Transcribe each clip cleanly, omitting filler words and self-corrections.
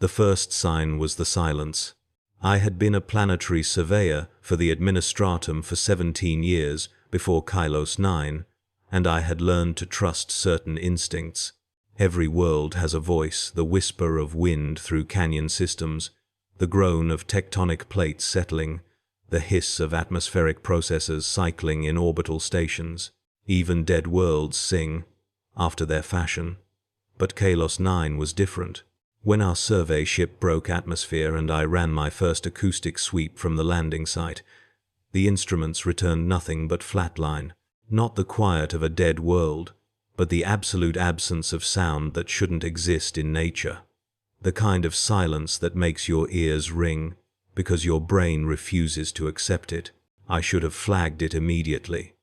The first sign was the silence. I had been a planetary surveyor for the Administratum for 17 years before Kylos 9, and I had learned to trust certain instincts. Every world has a voice, the whisper of wind through canyon systems, the groan of tectonic plates settling, the hiss of atmospheric processes cycling in orbital stations. Even dead worlds sing, after their fashion. But Kylos 9 was different. When our survey ship broke atmosphere and I ran my first acoustic sweep from the landing site, the instruments returned nothing but flatline. Not the quiet of a dead world, but the absolute absence of sound that shouldn't exist in nature. The kind of silence that makes your ears ring, because your brain refuses to accept it. I should have flagged it immediately.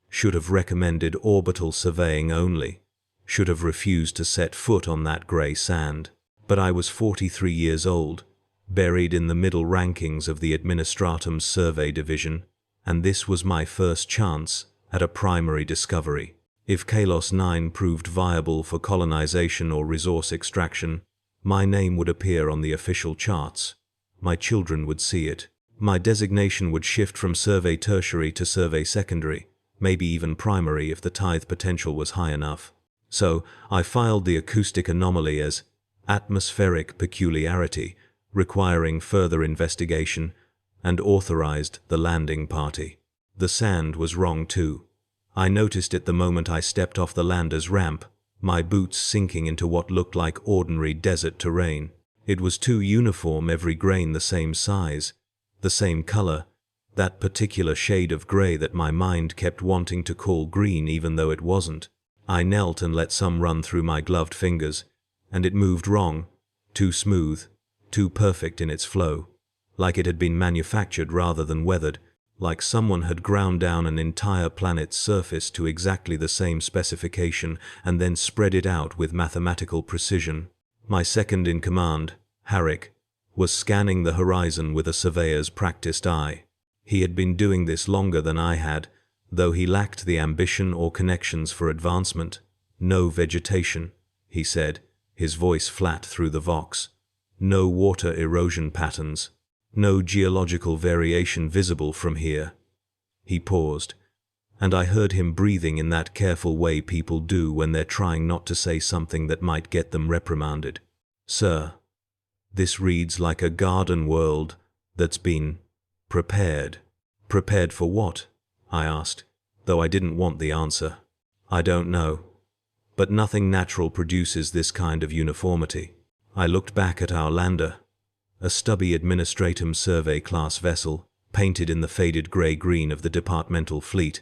Should have recommended orbital surveying only. Should have refused to set foot on that grey sand. But I was 43 years old, buried in the middle rankings of the Administratum's survey division, and this was my first chance at a primary discovery. If Kylos 9 proved viable for colonization or resource extraction, my name would appear on the official charts. My children would see it. My designation would shift from survey tertiary to survey secondary, maybe even primary if the tithe potential was high enough. So I filed the acoustic anomaly as atmospheric peculiarity, requiring further investigation, and authorized the landing party. The sand was wrong too. I noticed it the moment I stepped off the lander's ramp, my boots sinking into what looked like ordinary desert terrain. It was too uniform, every grain the same size, the same color, that particular shade of gray that my mind kept wanting to call green even though it wasn't. I knelt and let some run through my gloved fingers, and it moved wrong, too smooth, too perfect in its flow, like it had been manufactured rather than weathered, like someone had ground down an entire planet's surface to exactly the same specification and then spread it out with mathematical precision. My second in command, Harrick, was scanning the horizon with a surveyor's practiced eye. He had been doing this longer than I had, though he lacked the ambition or connections for advancement. No vegetation, he said, his voice flat through the vox. No water erosion patterns. No geological variation visible from here. He paused, and I heard him breathing in that careful way people do when they're trying not to say something that might get them reprimanded. Sir, this reads like a garden world that's been prepared. Prepared for what? I asked, though I didn't want the answer. I don't know. But nothing natural produces this kind of uniformity. I looked back at our lander, a stubby Administratum survey class vessel, painted in the faded grey-green of the departmental fleet,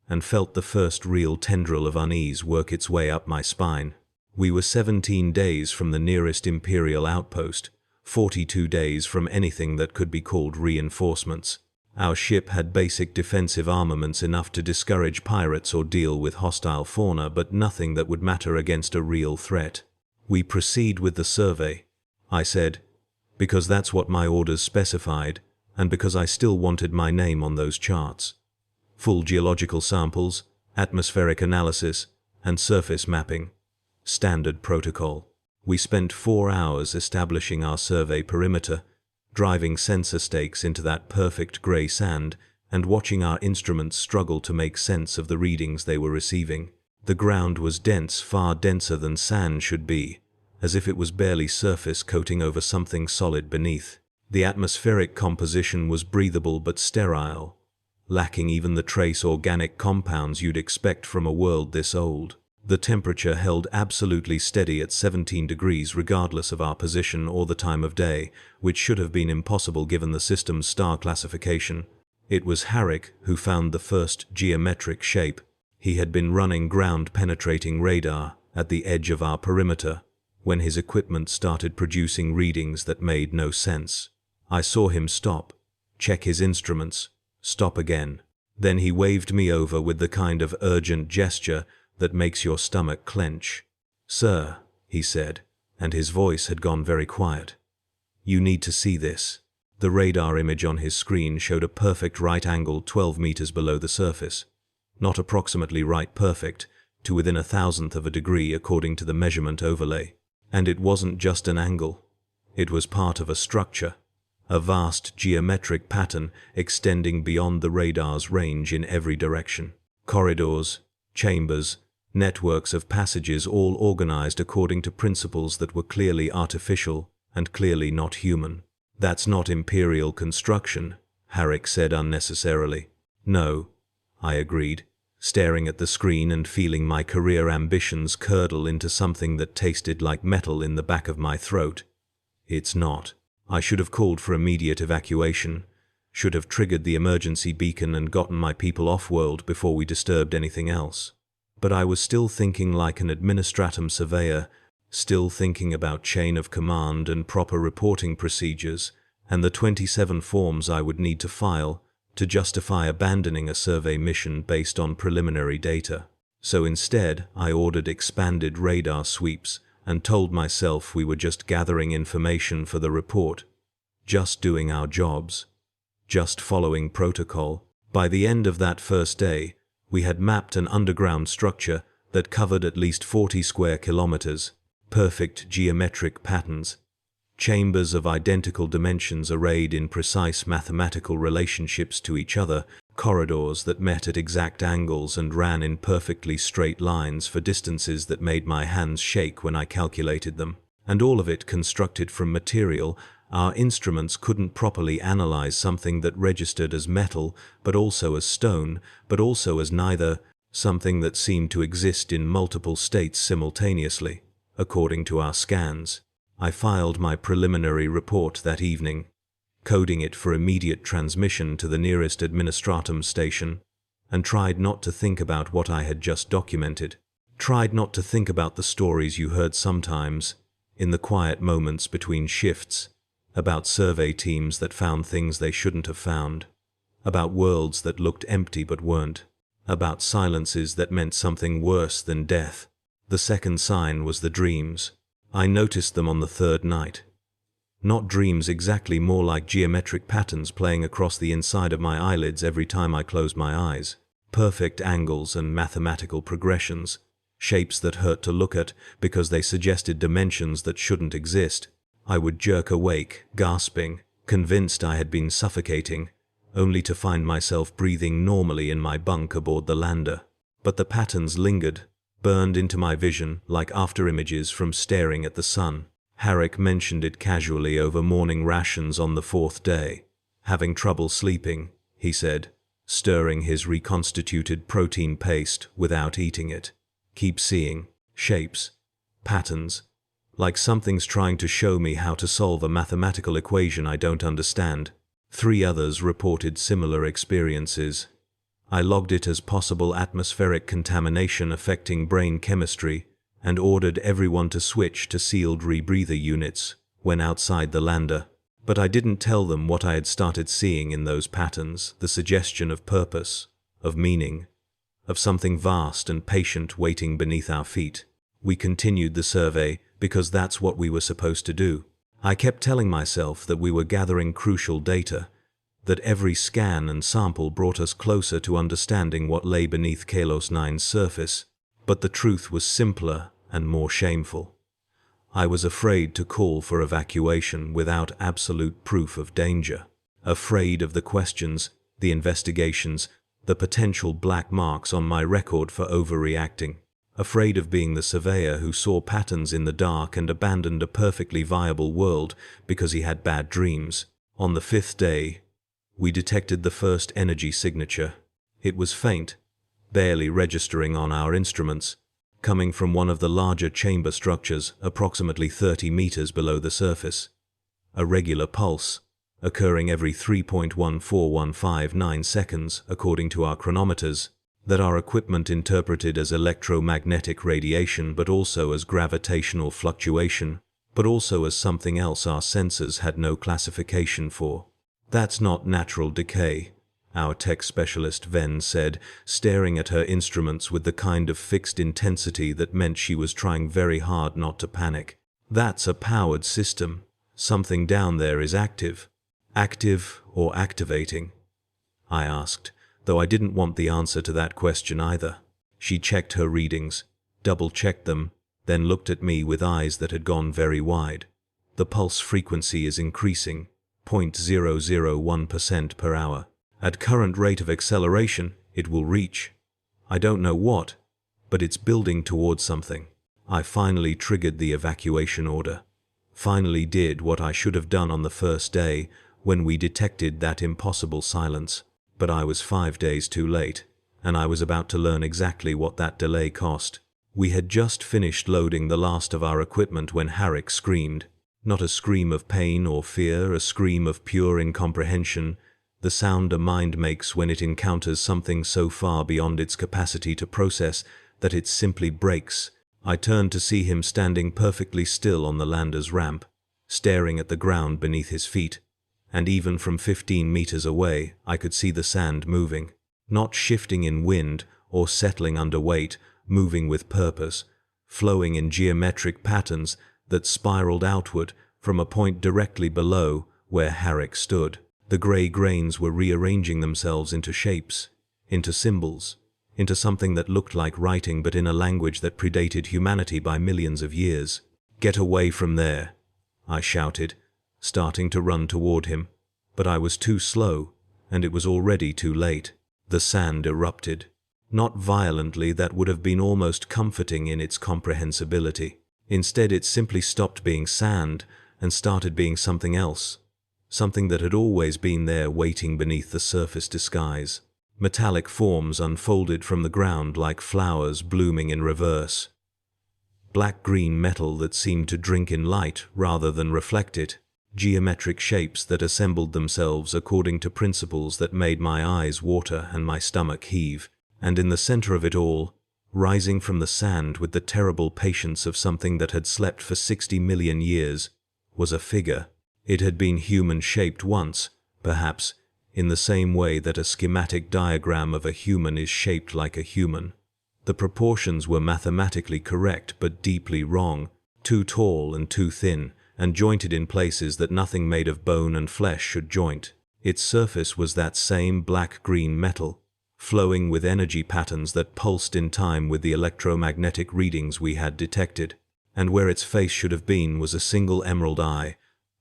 and felt the first real tendril of unease work its way up my spine. We were 17 days from the nearest Imperial outpost, 42 days from anything that could be called reinforcements. Our ship had basic defensive armaments enough to discourage pirates or deal with hostile fauna, but nothing that would matter against a real threat. We proceed with the survey, I said, because that's what my orders specified, and because I still wanted my name on those charts. Full geological samples, atmospheric analysis, and surface mapping. Standard protocol. We spent 4 hours establishing our survey perimeter, driving sensor stakes into that perfect grey sand, and watching our instruments struggle to make sense of the readings they were receiving. The ground was dense, far denser than sand should be, as if it was barely surface coating over something solid beneath. The atmospheric composition was breathable but sterile, lacking even the trace organic compounds you'd expect from a world this old. The temperature held absolutely steady at 17 degrees regardless of our position or the time of day, which should have been impossible given the system's star classification. It was Harrick who found the first geometric shape. He had been running ground-penetrating radar at the edge of our perimeter when his equipment started producing readings that made no sense. I saw him stop, check his instruments, stop again. Then he waved me over with the kind of urgent gesture that makes your stomach clench. "Sir," he said, and his voice had gone very quiet. "You need to see this." The radar image on his screen showed a perfect right angle 12 meters below the surface. Not approximately right perfect, to within 1/1000th of a degree according to the measurement overlay. And it wasn't just an angle. It was part of a structure, a vast geometric pattern extending beyond the radar's range in every direction. Corridors, chambers, networks of passages, all organized according to principles that were clearly artificial and clearly not human. "That's not Imperial construction," Harrick said unnecessarily. "No," I agreed, staring at the screen and feeling my career ambitions curdle into something that tasted like metal in the back of my throat. "It's not. I should have called for immediate evacuation, should have triggered the emergency beacon and gotten my people off-world before we disturbed anything else." But I was still thinking like an administratum surveyor, still thinking about chain of command and proper reporting procedures, and the 27 forms I would need to file to justify abandoning a survey mission based on preliminary data. So instead, I ordered expanded radar sweeps and told myself we were just gathering information for the report, just doing our jobs, just following protocol. By the end of that first day, we had mapped an underground structure that covered at least 40 square kilometers, perfect geometric patterns, chambers of identical dimensions arrayed in precise mathematical relationships to each other, corridors that met at exact angles and ran in perfectly straight lines for distances that made my hands shake when I calculated them, and all of it constructed from material our instruments couldn't properly analyze, something that registered as metal, but also as stone, but also as neither, something that seemed to exist in multiple states simultaneously, according to our scans. I filed my preliminary report that evening, coding it for immediate transmission to the nearest administratum station, and tried not to think about what I had just documented. Tried not to think about the stories you heard sometimes, in the quiet moments between shifts, about survey teams that found things they shouldn't have found, about worlds that looked empty but weren't, about silences that meant something worse than death. The second sign was the dreams. I noticed them on the third night. Not dreams exactly, more like geometric patterns playing across the inside of my eyelids every time I closed my eyes. Perfect angles and mathematical progressions, shapes that hurt to look at because they suggested dimensions that shouldn't exist. I would jerk awake, gasping, convinced I had been suffocating, only to find myself breathing normally in my bunk aboard the lander. But the patterns lingered, burned into my vision like afterimages from staring at the sun. Harrick mentioned it casually over morning rations on the fourth day. "Having trouble sleeping," he said, stirring his reconstituted protein paste without eating it. "Keep seeing shapes, patterns, like something's trying to show me how to solve a mathematical equation I don't understand." 3 others reported similar experiences. I logged it as possible atmospheric contamination affecting brain chemistry and ordered everyone to switch to sealed rebreather units when outside the lander. But I didn't tell them what I had started seeing in those patterns, the suggestion of purpose, of meaning, of something vast and patient waiting beneath our feet. We continued the survey because that's what we were supposed to do. I kept telling myself that we were gathering crucial data, that every scan and sample brought us closer to understanding what lay beneath Kalos 9's surface. But the truth was simpler and more shameful. I was afraid to call for evacuation without absolute proof of danger. Afraid of the questions, the investigations, the potential black marks on my record for overreacting. Afraid of being the surveyor who saw patterns in the dark and abandoned a perfectly viable world because he had bad dreams. On the 5th day, we detected the first energy signature. It was faint, barely registering on our instruments, coming from one of the larger chamber structures approximately 30 meters below the surface. A regular pulse, occurring every 3.14159 seconds according to our chronometers, that our equipment interpreted as electromagnetic radiation, but also as gravitational fluctuation, but also as something else our sensors had no classification for. "That's not natural decay," our tech specialist Ven said, staring at her instruments with the kind of fixed intensity that meant she was trying very hard not to panic. "That's a powered system. Something down there is active." "Active or activating?" I asked, though I didn't want the answer to that question either. She checked her readings, double-checked them, then looked at me with eyes that had gone very wide. The pulse frequency is increasing, 0.001% per hour. At current rate of acceleration, it will reach, I don't know what, but it's building towards something. I finally triggered the evacuation order. Finally did what I should have done on the first day when we detected that impossible silence. But I was 5 days too late, and I was about to learn exactly what that delay cost. We had just finished loading the last of our equipment when Harrick screamed. Not a scream of pain or fear, a scream of pure incomprehension, the sound a mind makes when it encounters something so far beyond its capacity to process that it simply breaks. I turned to see him standing perfectly still on the lander's ramp, staring at the ground beneath his feet, and even from 15 meters away I could see the sand moving, not shifting in wind or settling under weight, moving with purpose, flowing in geometric patterns that spiraled outward from a point directly below where Harrick stood. The grey grains were rearranging themselves into shapes, into symbols, into something that looked like writing but in a language that predated humanity by millions of years. "Get away from there," I shouted, starting to run toward him, but I was too slow, and it was already too late. The sand erupted. Not violently, that would have been almost comforting in its comprehensibility. Instead, it simply stopped being sand and started being something else. Something that had always been there waiting beneath the surface disguise. Metallic forms unfolded from the ground like flowers blooming in reverse. Black-green metal that seemed to drink in light rather than reflect it. Geometric shapes that assembled themselves according to principles that made my eyes water and my stomach heave. And in the center of it all, rising from the sand with the terrible patience of something that had slept for 60 million years, was a figure. It had been human-shaped once, perhaps, in the same way that a schematic diagram of a human is shaped like a human. The proportions were mathematically correct but deeply wrong, too tall and too thin, and jointed in places that nothing made of bone and flesh should joint. Its surface was that same black-green metal, flowing with energy patterns that pulsed in time with the electromagnetic readings we had detected, and where its face should have been was a single emerald eye,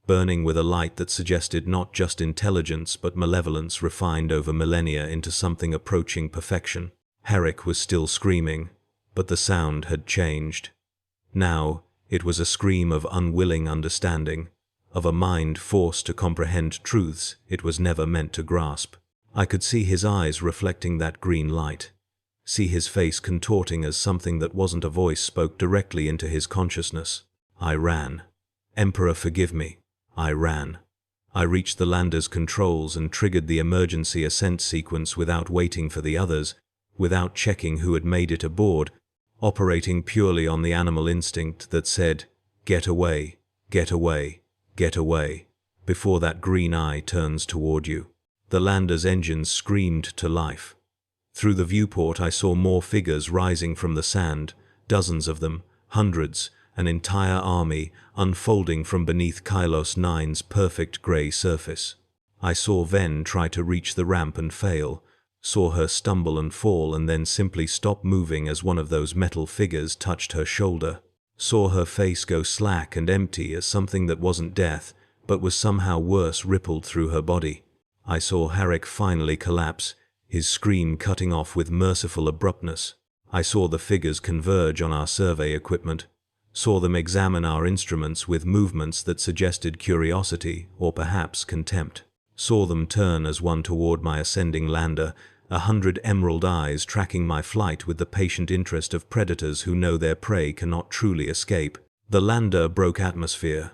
burning with a light that suggested not just intelligence but malevolence refined over millennia into something approaching perfection. Harrick was still screaming, but the sound had changed. Now, it was a scream of unwilling understanding, of a mind forced to comprehend truths it was never meant to grasp. I could see his eyes reflecting that green light, see his face contorting as something that wasn't a voice spoke directly into his consciousness. I ran. Emperor, forgive me. I ran. I reached the lander's controls and triggered the emergency ascent sequence without waiting for the others, without checking who had made it aboard, operating purely on the animal instinct that said, "Get away, get away, get away," before that green eye turns toward you. The lander's engines screamed to life. Through the viewport I saw more figures rising from the sand, dozens of them, hundreds, an entire army unfolding from beneath Kylos 9's perfect grey surface. I saw Ven try to reach the ramp and fail, saw her stumble and fall and then simply stop moving as one of those metal figures touched her shoulder, saw her face go slack and empty as something that wasn't death, but was somehow worse rippled through her body. I saw Harrick finally collapse, his scream cutting off with merciful abruptness. I saw the figures converge on our survey equipment, saw them examine our instruments with movements that suggested curiosity or perhaps contempt, saw them turn as one toward my ascending lander, 100 emerald eyes tracking my flight with the patient interest of predators who know their prey cannot truly escape. The lander broke atmosphere.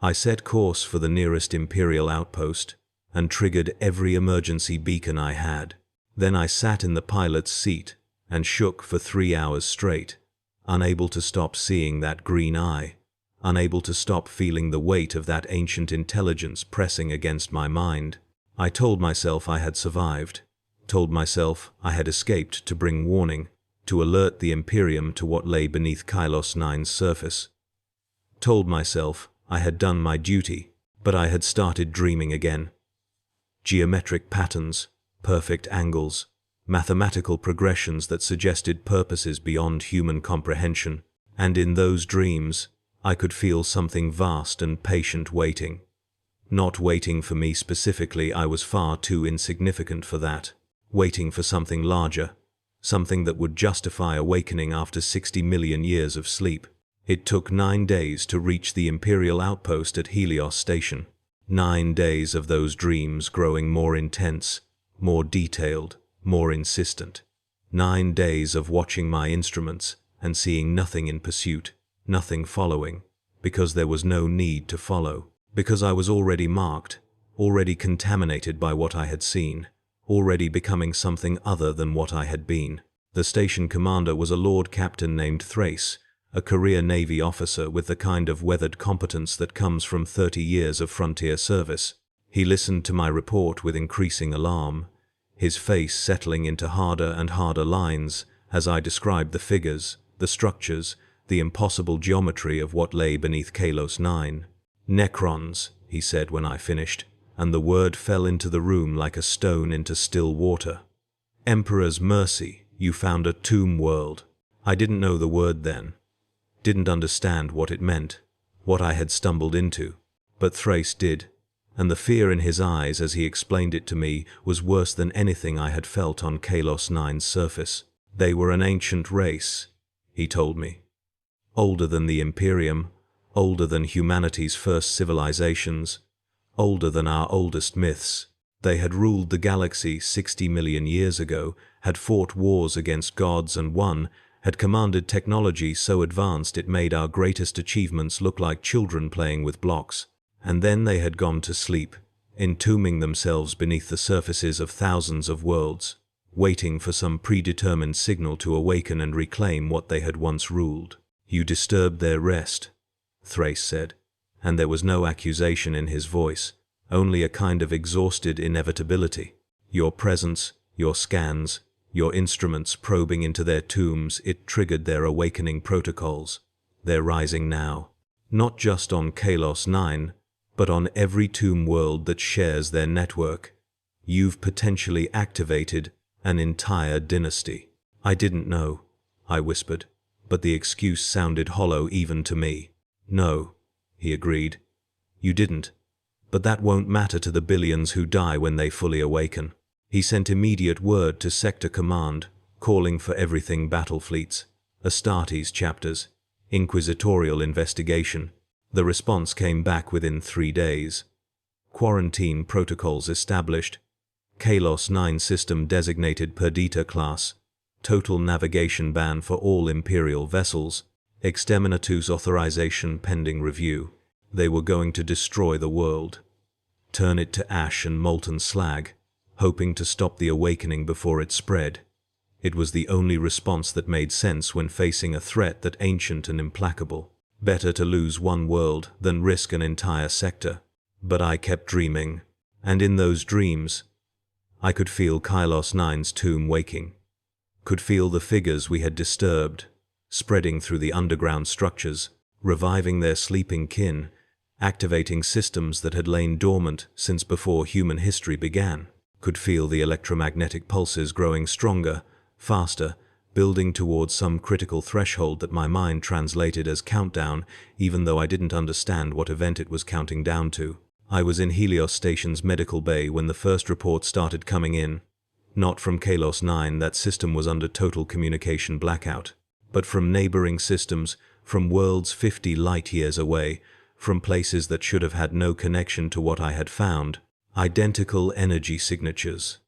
I set course for the nearest Imperial outpost and triggered every emergency beacon I had. Then I sat in the pilot's seat and shook for 3 hours straight, unable to stop seeing that green eye, unable to stop feeling the weight of that ancient intelligence pressing against my mind. I told myself I had survived, told myself I had escaped to bring warning, to alert the Imperium to what lay beneath Kylos 9's surface. Told myself I had done my duty, but I had started dreaming again. Geometric patterns, perfect angles, mathematical progressions that suggested purposes beyond human comprehension. And in those dreams, I could feel something vast and patient waiting. Not waiting for me specifically, I was far too insignificant for that. Waiting for something larger, something that would justify awakening after 60 million years of sleep. It took 9 days to reach the Imperial outpost at Helios Station. 9 days of those dreams growing more intense, more detailed, more insistent. 9 days of watching my instruments and seeing nothing in pursuit, nothing following, because there was no need to follow, because I was already marked, already contaminated by what I had seen, already becoming something other than what I had been. The station commander was a Lord Captain named Thrace, a career Navy officer with the kind of weathered competence that comes from 30 years of frontier service. He listened to my report with increasing alarm, his face settling into harder and harder lines as I described the figures, the structures, the impossible geometry of what lay beneath Kalos 9. Necrons, he said when I finished, and the word fell into the room like a stone into still water. Emperor's mercy, you found a tomb world. I didn't know the word then. Didn't understand what it meant, what I had stumbled into. But Thrace did, and the fear in his eyes as he explained it to me was worse than anything I had felt on Kalos 9's surface. They were an ancient race, he told me. Older than the Imperium, older than humanity's first civilizations, older than our oldest myths. They had ruled the galaxy 60 million years ago, had fought wars against gods and won, had commanded technology so advanced it made our greatest achievements look like children playing with blocks. And then they had gone to sleep, entombing themselves beneath the surfaces of thousands of worlds, waiting for some predetermined signal to awaken and reclaim what they had once ruled. You disturbed their rest, Thrace said, and there was no accusation in his voice, only a kind of exhausted inevitability. Your presence, your scans, your instruments probing into their tombs, it triggered their awakening protocols. They're rising now, not just on Kalos 9, but on every tomb world that shares their network. You've potentially activated an entire dynasty. I didn't know, I whispered, but the excuse sounded hollow even to me. No, he agreed. You didn't. But that won't matter to the billions who die when they fully awaken. He sent immediate word to Sector Command, calling for everything battle fleets, Astartes chapters, inquisitorial investigation. The response came back within 3 days. Quarantine protocols established. Kalos 9 system designated Perdita class. Total navigation ban for all Imperial vessels. Exterminatus authorization pending review. They were going to destroy the world. Turn it to ash and molten slag, hoping to stop the awakening before it spread. It was the only response that made sense when facing a threat that ancient and implacable. Better to lose one world than risk an entire sector. But I kept dreaming, and in those dreams, I could feel Kalos 9's tomb waking. Could feel the figures we had disturbed, spreading through the underground structures, reviving their sleeping kin, activating systems that had lain dormant since before human history began. Could feel the electromagnetic pulses growing stronger, faster, building towards some critical threshold that my mind translated as countdown, even though I didn't understand what event it was counting down to. I was in Helios Station's medical bay when the first reports started coming in. Not from Kalos 9, that system was under total communication blackout, but from neighboring systems, from worlds 50 light-years away, from places that should have had no connection to what I had found. Identical energy signatures.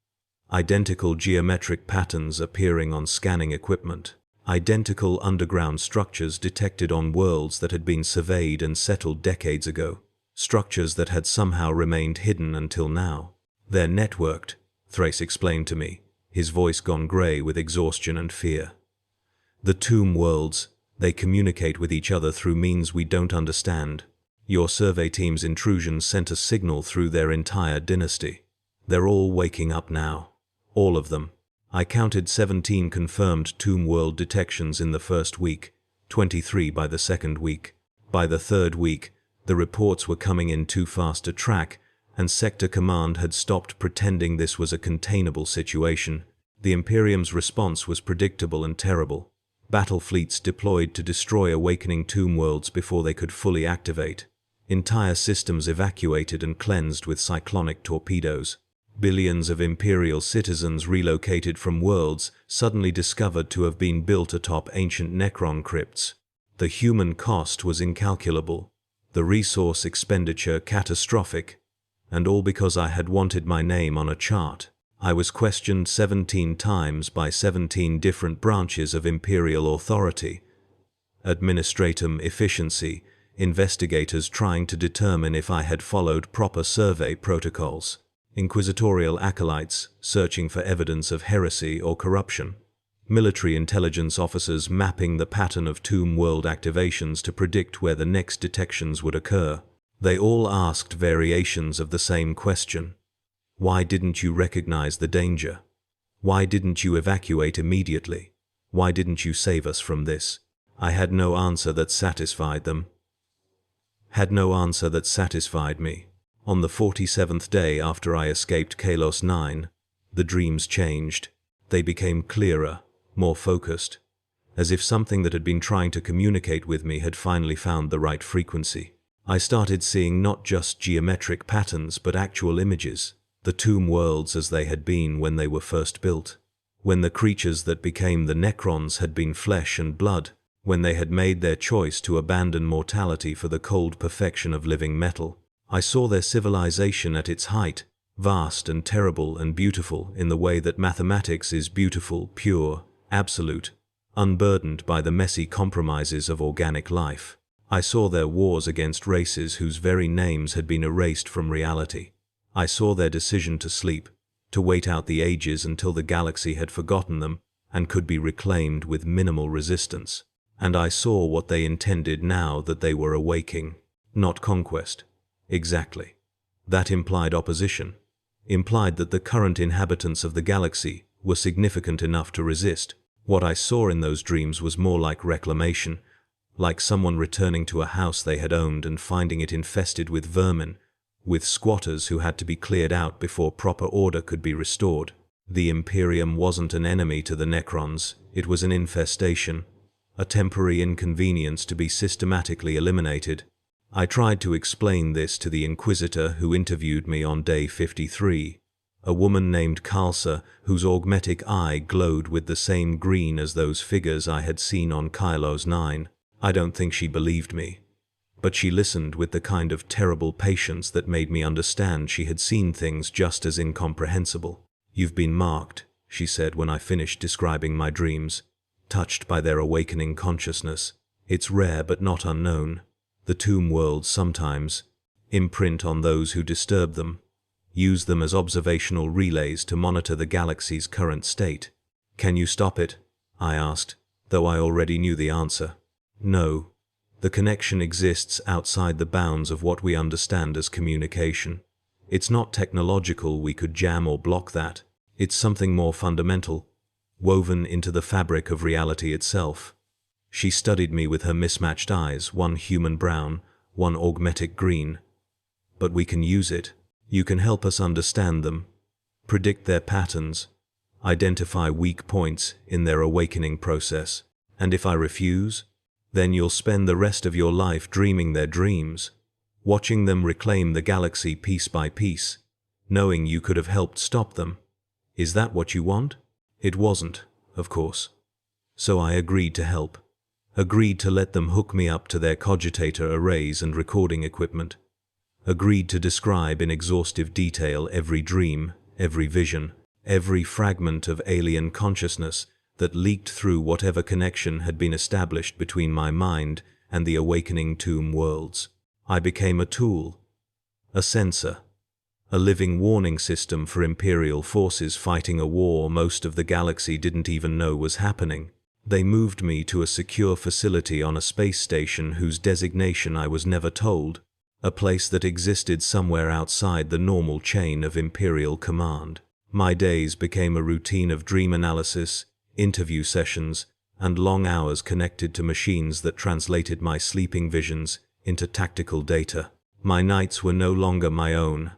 Identical geometric patterns appearing on scanning equipment. Identical underground structures detected on worlds that had been surveyed and settled decades ago. Structures that had somehow remained hidden until now. They're networked, Thrace explained to me, his voice gone grey with exhaustion and fear. The tomb worlds, they communicate with each other through means we don't understand. Your survey team's intrusion sent a signal through their entire dynasty. They're all waking up now. All of them. I counted 17 confirmed tomb world detections in the first week, 23 by the second week. By the third week, the reports were coming in too fast to track, and Sector Command had stopped pretending this was a containable situation. The Imperium's response was predictable and terrible. Battle fleets deployed to destroy awakening tomb worlds before they could fully activate. Entire systems evacuated and cleansed with cyclonic torpedoes. Billions of Imperial citizens relocated from worlds suddenly discovered to have been built atop ancient Necron crypts. The human cost was incalculable, the resource expenditure catastrophic, and all because I had wanted my name on a chart. I was questioned 17 times by 17 different branches of Imperial authority. Administratum efficiency, investigators trying to determine if I had followed proper survey protocols. Inquisitorial acolytes searching for evidence of heresy or corruption. Military intelligence officers mapping the pattern of tomb world activations to predict where the next detections would occur. They all asked variations of the same question. Why didn't you recognize the danger? Why didn't you evacuate immediately? Why didn't you save us from this? I had no answer that satisfied them. Had no answer that satisfied me. On the 47th day after I escaped Kalos 9, the dreams changed. They became clearer, more focused, as if something that had been trying to communicate with me had finally found the right frequency. I started seeing not just geometric patterns but actual images, the tomb worlds as they had been when they were first built, when the creatures that became the Necrons had been flesh and blood, when they had made their choice to abandon mortality for the cold perfection of living metal. I saw their civilization at its height, vast and terrible and beautiful in the way that mathematics is beautiful, pure, absolute, unburdened by the messy compromises of organic life. I saw their wars against races whose very names had been erased from reality. I saw their decision to sleep, to wait out the ages until the galaxy had forgotten them and could be reclaimed with minimal resistance. And I saw what they intended now that they were awaking. Not conquest. Exactly. That implied opposition. Implied that the current inhabitants of the galaxy were significant enough to resist. What I saw in those dreams was more like reclamation, like someone returning to a house they had owned and finding it infested with vermin, with squatters who had to be cleared out before proper order could be restored. The Imperium wasn't an enemy to the Necrons, it was an infestation, a temporary inconvenience to be systematically eliminated. I tried to explain this to the Inquisitor who interviewed me on day 53, a woman named Khalsa whose augmetic eye glowed with the same green as those figures I had seen on Kalos 9. I don't think she believed me, but she listened with the kind of terrible patience that made me understand she had seen things just as incomprehensible. "You've been marked," she said when I finished describing my dreams, touched by their awakening consciousness. "It's rare but not unknown. The tomb worlds sometimes imprint on those who disturb them, use them as observational relays to monitor the galaxy's current state." "Can you stop it?" I asked, though I already knew the answer. No. The connection exists outside the bounds of what we understand as communication. It's not technological, we could jam or block that. It's something more fundamental, woven into the fabric of reality itself. She studied me with her mismatched eyes, one human brown, one augmetic green. "But we can use it. You can help us understand them, predict their patterns, identify weak points in their awakening process. And if I refuse, then you'll spend the rest of your life dreaming their dreams, watching them reclaim the galaxy piece by piece, knowing you could have helped stop them. Is that what you want?" It wasn't, of course. So I agreed to help. Agreed to let them hook me up to their cogitator arrays and recording equipment. Agreed to describe in exhaustive detail every dream, every vision, every fragment of alien consciousness that leaked through whatever connection had been established between my mind and the awakening tomb worlds. I became a tool, a sensor, a living warning system for Imperial forces fighting a war most of the galaxy didn't even know was happening. They moved me to a secure facility on a space station whose designation I was never told, a place that existed somewhere outside the normal chain of Imperial command. My days became a routine of dream analysis, interview sessions, and long hours connected to machines that translated my sleeping visions into tactical data. My nights were no longer my own.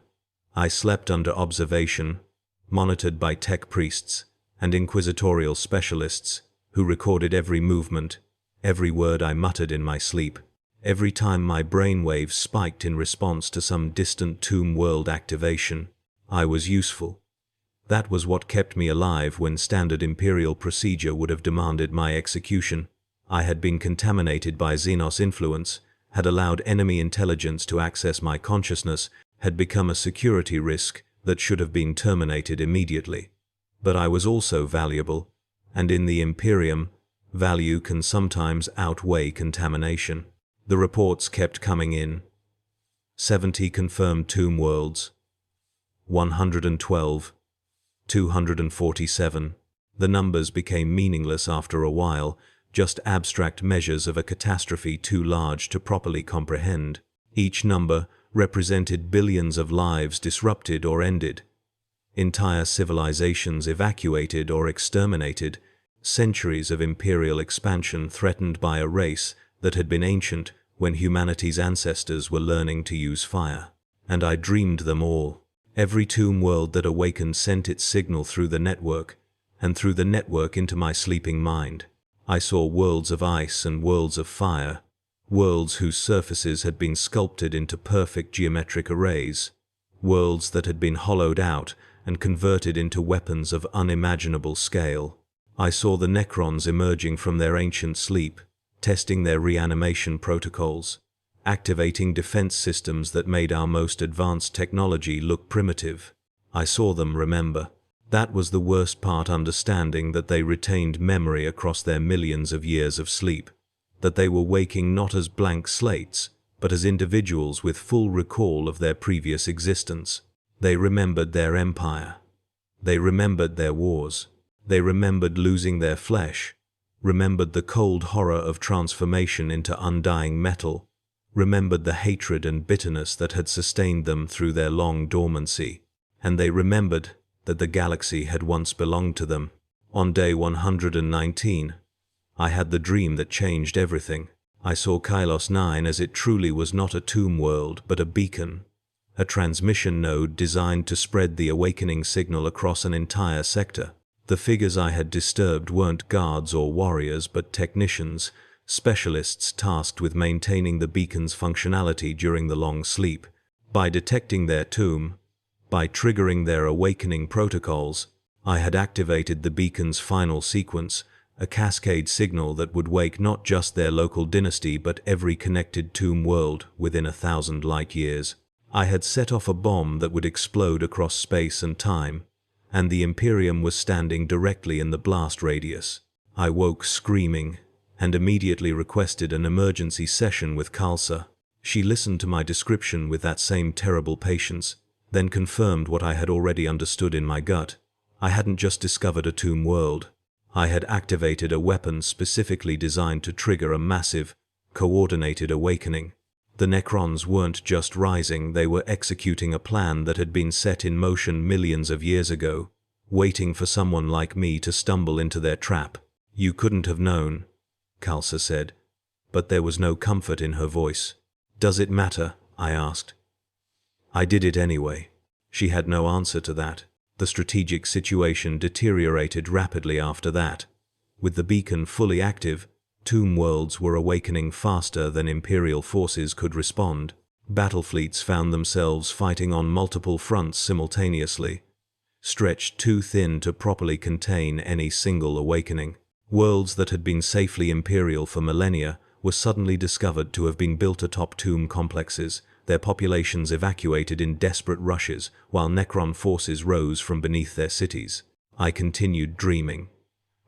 I slept under observation, monitored by tech priests and inquisitorial specialists, who recorded every movement, every word I muttered in my sleep, every time my brainwaves spiked in response to some distant tomb world activation. I was useful. That was what kept me alive when standard Imperial procedure would have demanded my execution. I had been contaminated by Xenos influence, had allowed enemy intelligence to access my consciousness, had become a security risk that should have been terminated immediately. But I was also valuable, and in the Imperium, value can sometimes outweigh contamination. The reports kept coming in. 70 confirmed tomb worlds. 112. 247. The numbers became meaningless after a while, just abstract measures of a catastrophe too large to properly comprehend. Each number represented billions of lives disrupted or ended, entire civilizations evacuated or exterminated, centuries of imperial expansion threatened by a race that had been ancient when humanity's ancestors were learning to use fire. And I dreamed them all. Every tomb world that awakened sent its signal through the network, and through the network into my sleeping mind. I saw worlds of ice and worlds of fire, worlds whose surfaces had been sculpted into perfect geometric arrays, worlds that had been hollowed out and converted into weapons of unimaginable scale. I saw the Necrons emerging from their ancient sleep, testing their reanimation protocols, activating defense systems that made our most advanced technology look primitive. I saw them remember. That was the worst part, understanding that they retained memory across their millions of years of sleep, that they were waking not as blank slates, but as individuals with full recall of their previous existence. They remembered their empire. They remembered their wars. They remembered losing their flesh, remembered the cold horror of transformation into undying metal, remembered the hatred and bitterness that had sustained them through their long dormancy, and they remembered that the galaxy had once belonged to them. On day 119, I had the dream that changed everything. I saw Kylos 9 as it truly was not a tomb world, but a beacon, a transmission node designed to spread the awakening signal across an entire sector. The figures I had disturbed weren't guards or warriors, but technicians, specialists tasked with maintaining the beacon's functionality during the long sleep. By detecting their tomb, by triggering their awakening protocols, I had activated the beacon's final sequence, a cascade signal that would wake not just their local dynasty but every connected tomb world within 1,000 light years. I had set off a bomb that would explode across space and time, and the Imperium was standing directly in the blast radius. I woke screaming, and immediately requested an emergency session with Khalsa. She listened to my description with that same terrible patience, then confirmed what I had already understood in my gut. I hadn't just discovered a tomb world. I had activated a weapon specifically designed to trigger a massive, coordinated awakening. The Necrons weren't just rising, they were executing a plan that had been set in motion millions of years ago, waiting for someone like me to stumble into their trap. You couldn't have known, Khalsa said, but there was no comfort in her voice. Does it matter? I asked. I did it anyway. She had no answer to that. The strategic situation deteriorated rapidly after that. With the beacon fully active, tomb worlds were awakening faster than Imperial forces could respond. Battle fleets found themselves fighting on multiple fronts simultaneously, stretched too thin to properly contain any single awakening. Worlds that had been safely Imperial for millennia were suddenly discovered to have been built atop tomb complexes, their populations evacuated in desperate rushes while Necron forces rose from beneath their cities. I continued dreaming,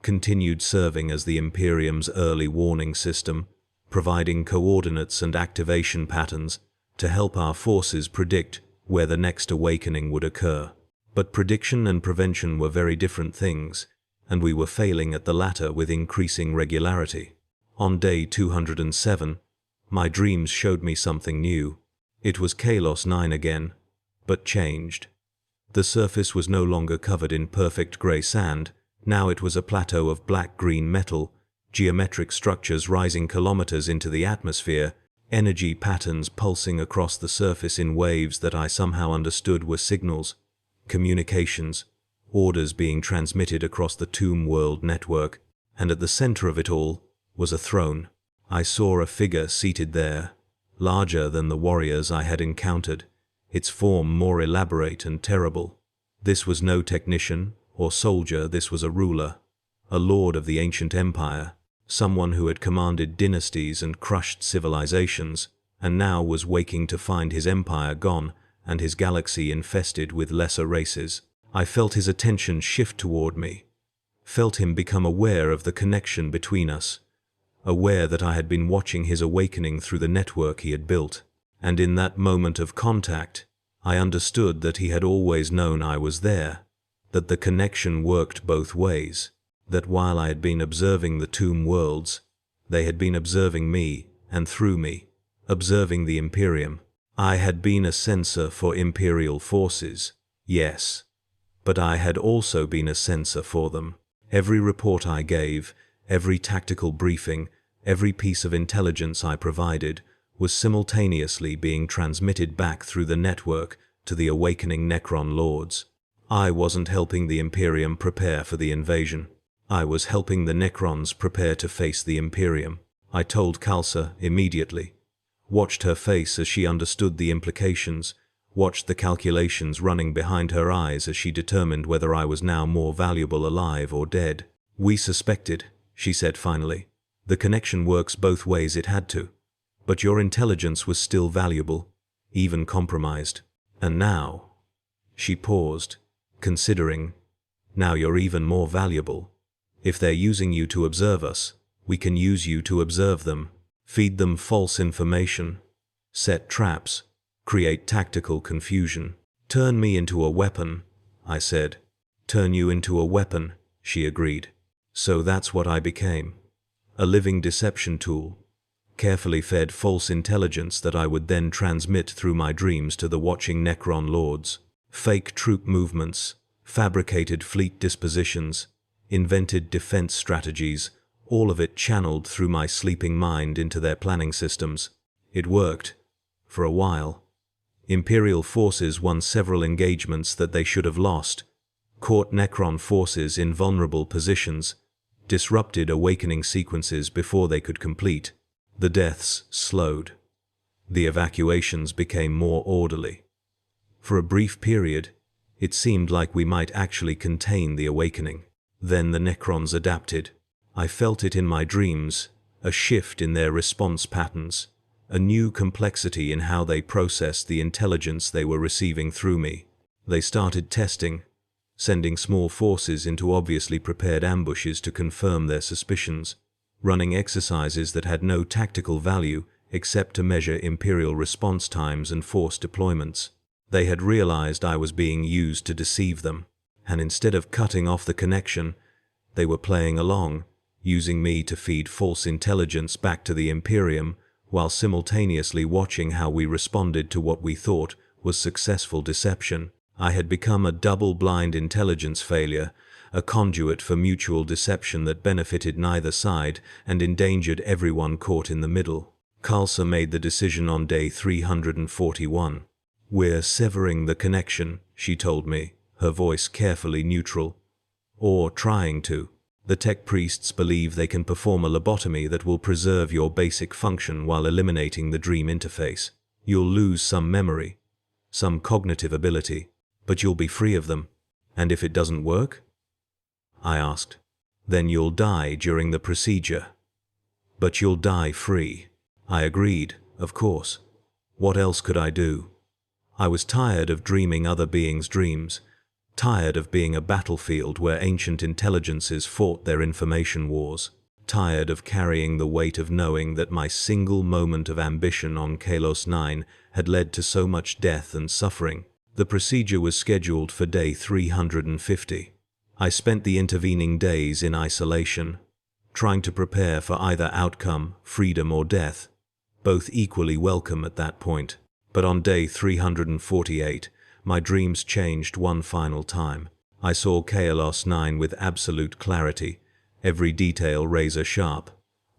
continued serving as the Imperium's early warning system, providing coordinates and activation patterns to help our forces predict where the next awakening would occur. But prediction and prevention were very different things, and we were failing at the latter with increasing regularity. On day 207, my dreams showed me something new. It was Kylos 9 again, but changed. The surface was no longer covered in perfect grey sand. Now it was a plateau of black-green metal, geometric structures rising kilometers into the atmosphere, energy patterns pulsing across the surface in waves that I somehow understood were signals, communications, orders being transmitted across the tomb world network. and at the center of it all was a throne. I saw a figure seated there, larger than the warriors I had encountered, its form more elaborate and terrible. This was no technician or soldier, this was a ruler, a lord of the ancient empire, someone who had commanded dynasties and crushed civilizations, and now was waking to find his empire gone and his galaxy infested with lesser races. I felt his attention shift toward me, felt him become aware of the connection between us, aware that I had been watching his awakening through the network he had built. And in that moment of contact, I understood that he had always known I was there, that the connection worked both ways, that while I had been observing the tomb worlds, they had been observing me, and through me, observing the Imperium. I had been a sensor for Imperial forces, yes, but I had also been a sensor for them. Every report I gave, every tactical briefing, every piece of intelligence I provided was simultaneously being transmitted back through the network to the awakening Necron lords. I wasn't helping the Imperium prepare for the invasion. I was helping the Necrons prepare to face the Imperium. I told Khalsa immediately, watched her face as she understood the implications, watched the calculations running behind her eyes as she determined whether I was now more valuable alive or dead. "We suspected," she said finally. "The connection works both ways, it had to. But your intelligence was still valuable, even compromised. And now," she paused, considering, "now you're even more valuable. If they're using you to observe us, we can use you to observe them, feed them false information, set traps, create tactical confusion." "Turn me into a weapon," I said. "Turn you into a weapon," she agreed. So that's what I became. A living deception tool, carefully fed false intelligence that I would then transmit through my dreams to the watching Necron lords. Fake troop movements, fabricated fleet dispositions, invented defense strategies, all of it channeled through my sleeping mind into their planning systems. It worked. For a while. Imperial forces won several engagements that they should have lost, caught Necron forces in vulnerable positions, disrupted awakening sequences before they could complete. The deaths slowed. The evacuations became more orderly. For a brief period, it seemed like we might actually contain the awakening. Then the Necrons adapted. I felt it in my dreams, a shift in their response patterns, a new complexity in how they processed the intelligence they were receiving through me. They started testing, sending small forces into obviously prepared ambushes to confirm their suspicions, running exercises that had no tactical value except to measure Imperial response times and force deployments. They had realized I was being used to deceive them, and instead of cutting off the connection, they were playing along, using me to feed false intelligence back to the Imperium, while simultaneously watching how we responded to what we thought was successful deception. I had become a double-blind intelligence failure, a conduit for mutual deception that benefited neither side and endangered everyone caught in the middle. Khalsa made the decision on day 341. "We're severing the connection," she told me, her voice carefully neutral. "Or trying to. The tech priests believe they can perform a lobotomy that will preserve your basic function while eliminating the dream interface. You'll lose some memory, some cognitive ability, but you'll be free of them. And if it doesn't work?" I asked. "Then you'll die during the procedure. But you'll die free." I agreed, of course. What else could I do? I was tired of dreaming other beings' dreams, tired of being a battlefield where ancient intelligences fought their information wars, tired of carrying the weight of knowing that my single moment of ambition on Kalos 9 had led to so much death and suffering. The procedure was scheduled for day 350. I spent the intervening days in isolation, trying to prepare for either outcome, freedom or death, both equally welcome at that point. But on day 348, my dreams changed one final time. I saw Kalos 9 with absolute clarity, every detail razor sharp.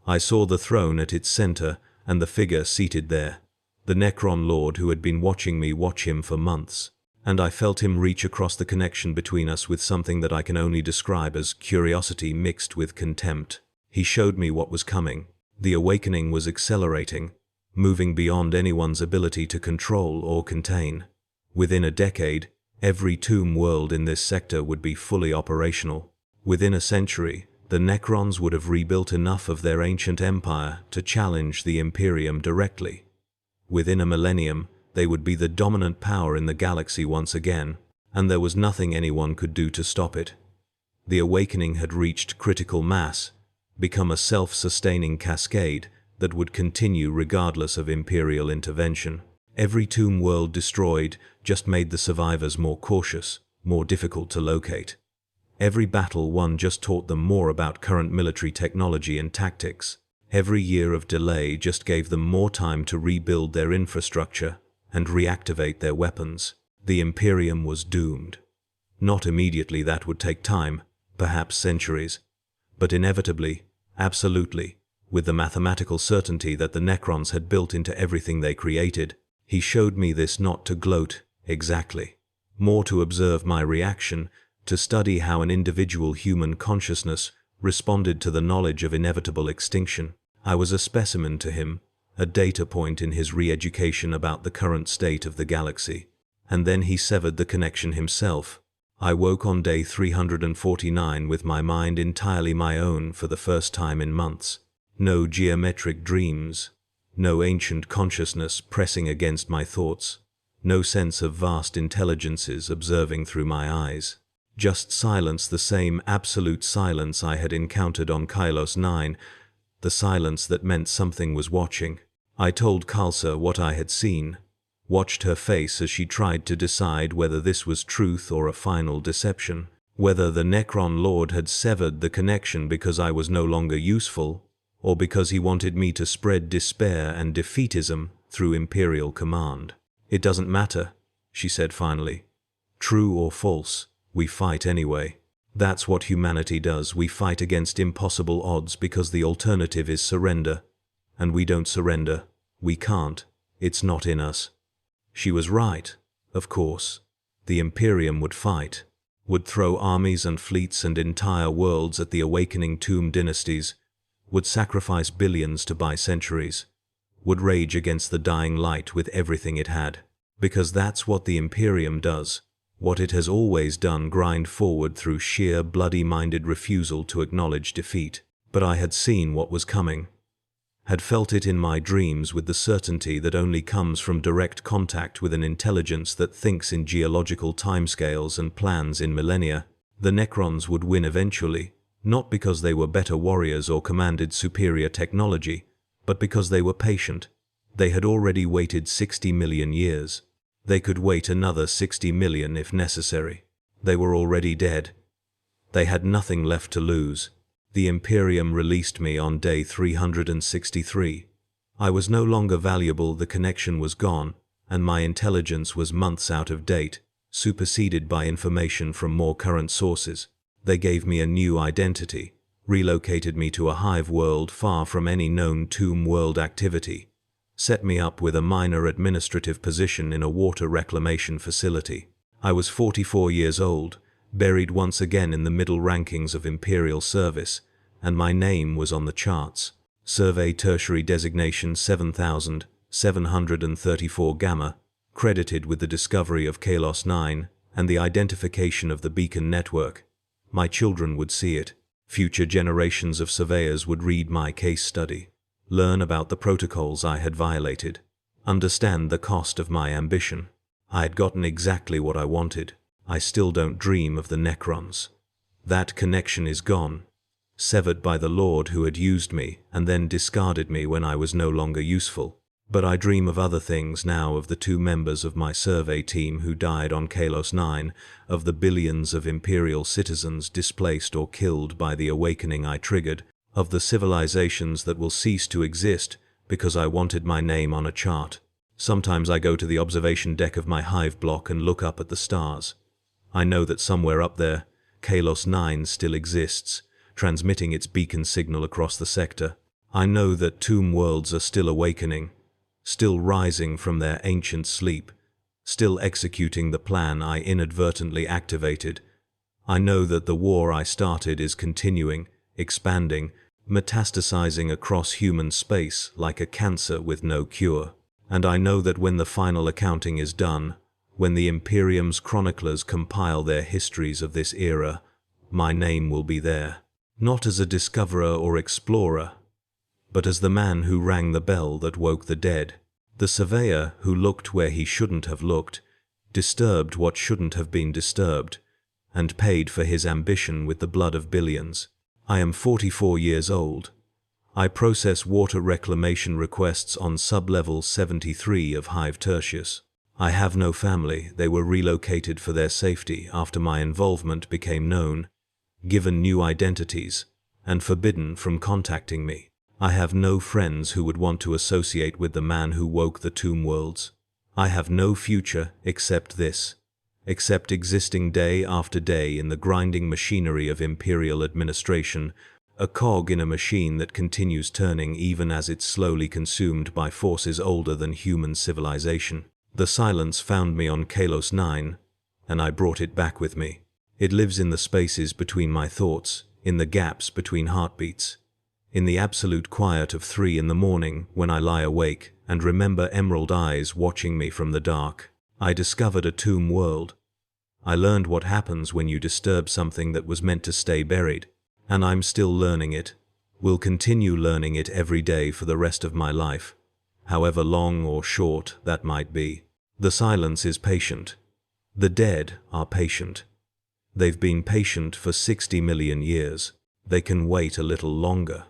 I saw the throne at its center and the figure seated there, the Necron Lord who had been watching me watch him for months. and I felt him reach across the connection between us with something that I can only describe as curiosity mixed with contempt. He showed me what was coming. The awakening was accelerating, moving beyond anyone's ability to control or contain. Within a decade, every tomb world in this sector would be fully operational. Within a century, the Necrons would have rebuilt enough of their ancient empire to challenge the Imperium directly. Within a millennium, they would be the dominant power in the galaxy once again, and there was nothing anyone could do to stop it. The awakening had reached critical mass, become a self-sustaining cascade that would continue regardless of Imperial intervention. Every tomb world destroyed just made the survivors more cautious, more difficult to locate. Every battle won just taught them more about current military technology and tactics. Every year of delay just gave them more time to rebuild their infrastructure and reactivate their weapons. The Imperium was doomed. Not immediately, that would take time, perhaps centuries, but inevitably, absolutely, with the mathematical certainty that the Necrons had built into everything they created. He showed me this not to gloat, exactly, more to observe my reaction, to study how an individual human consciousness responded to the knowledge of inevitable extinction. I was a specimen to him, a data point in his re-education about the current state of the galaxy. And then he severed the connection himself. I woke on day 349 with my mind entirely my own for the first time in months. No geometric dreams, no ancient consciousness pressing against my thoughts, no sense of vast intelligences observing through my eyes. Just silence, the same absolute silence I had encountered on Kylos 9, the silence that meant something was watching. I told Khalsa what I had seen, watched her face as she tried to decide whether this was truth or a final deception, whether the Necron Lord had severed the connection because I was no longer useful, or because he wanted me to spread despair and defeatism through Imperial command. "It doesn't matter," she said finally. "True or false, we fight anyway. That's what humanity does. We fight against impossible odds because the alternative is surrender. And we don't surrender. We can't. It's not in us." She was right, of course. The Imperium would fight, would throw armies and fleets and entire worlds at the awakening tomb dynasties, would sacrifice billions to buy centuries, would rage against the dying light with everything it had. Because that's what the Imperium does, what it has always done, grind forward through sheer bloody-minded refusal to acknowledge defeat. But I had seen what was coming, had felt it in my dreams with the certainty that only comes from direct contact with an intelligence that thinks in geological timescales and plans in millennia. The Necrons would win eventually, not because they were better warriors or commanded superior technology, but because they were patient. They had already waited 60 million years. They could wait another 60 million if necessary. They were already dead. They had nothing left to lose. The Imperium released me on day 363. I was no longer valuable, the connection was gone, and my intelligence was months out of date, superseded by information from more current sources. They gave me a new identity, relocated me to a hive world far from any known tomb world activity, set me up with a minor administrative position in a water reclamation facility. I was 44 years old, buried once again in the middle rankings of Imperial service, and my name was on the charts. Survey tertiary designation 7734 Gamma, credited with the discovery of Kalos 9 and the identification of the beacon network. My children would see it. Future generations of surveyors would read my case study, learn about the protocols I had violated, understand the cost of my ambition. I had gotten exactly what I wanted. I still don't dream of the Necrons. That connection is gone, severed by the Lord who had used me and then discarded me when I was no longer useful. But I dream of other things now, of the 2 members of my survey team who died on Kalos 9, of the billions of Imperial citizens displaced or killed by the awakening I triggered, of the civilizations that will cease to exist because I wanted my name on a chart. Sometimes I go to the observation deck of my hive block and look up at the stars. I know that somewhere up there, Kalos 9 still exists, transmitting its beacon signal across the sector. I know that tomb worlds are still awakening, still rising from their ancient sleep, still executing the plan I inadvertently activated. I know that the war I started is continuing, expanding, metastasizing across human space like a cancer with no cure. And I know that when the final accounting is done, when the Imperium's chroniclers compile their histories of this era, my name will be there, not as a discoverer or explorer, but as the man who rang the bell that woke the dead, the surveyor who looked where he shouldn't have looked, disturbed what shouldn't have been disturbed, and paid for his ambition with the blood of billions. I am 44 years old. I process water reclamation requests on sub-level 73 of Hive Tertius. I have no family. They were relocated for their safety after my involvement became known, given new identities, and forbidden from contacting me. I have no friends who would want to associate with the man who woke the tomb worlds. I have no future except this, except existing day after day in the grinding machinery of Imperial administration, a cog in a machine that continues turning even as it's slowly consumed by forces older than human civilization. The silence found me on Kalos 9, and I brought it back with me. It lives in the spaces between my thoughts, in the gaps between heartbeats, in the absolute quiet of 3 in the morning when I lie awake and remember emerald eyes watching me from the dark. I discovered a tomb world. I learned what happens when you disturb something that was meant to stay buried, and I'm still learning it. Will continue learning it every day for the rest of my life, however long or short that might be. The silence is patient. The dead are patient. They've been patient for 60 million years. They can wait a little longer.